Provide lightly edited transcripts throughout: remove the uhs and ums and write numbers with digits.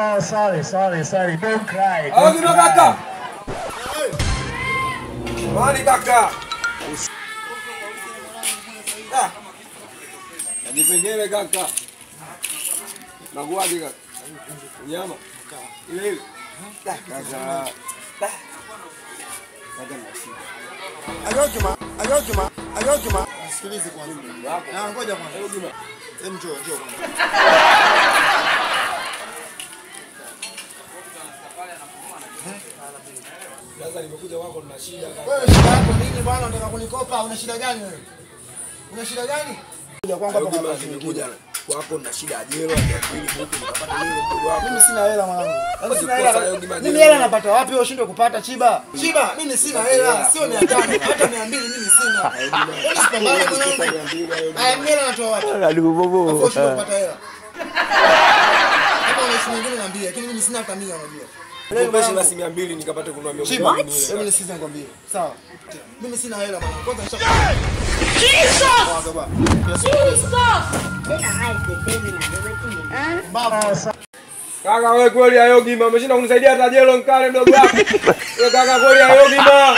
Oh, sorry. Don't cry. Kaka. Mali kaka. Nipengele kaka. Nakuaje kaka? Nyama. Ile. Kaka. Ayojuma. Sikilize kwa nini? Na ngoja kwanza. Ayojuma. Njoo kwanza. Sasa nimekuja wako na shida kaka. Wewe shida yako nini bwana? Unataka kunikopa? Una shida gani wewe? Una shida gani? Kuja kwangu hapa kwa nimekuja. Kwako na shida ya jela ya pili huko nikapata nini mdogo wako. Mimi sina hela mwanangu. Sina hela. Mimi hela napata wapi? Wewe ushindwe kupata Chiba. Chiba, mimi sina hela. Sio 500, hata 200 mimi sina. Wewe usipambane mwanangu. Haya hela natoa wapi? Ndugu bobo. Wewe ushindwe kupata hela. Kama unaishi nyingine niambie, lakini mimi sina hata 100 unajua. Leo basi basi 200 nikapata kununua 100. Chiba, mimi nisikize nikwambie. Sawa. Mimi sina hela bwana. Kwanza Kaka wewe kweli Ayogima umeshinda kunisaidia hata jelo nkale mdogo wako. Wewe kaka kweli Ayogima.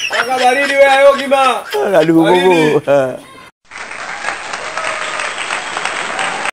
Kaka baridi wewe Ayogima. Ndugu bobo.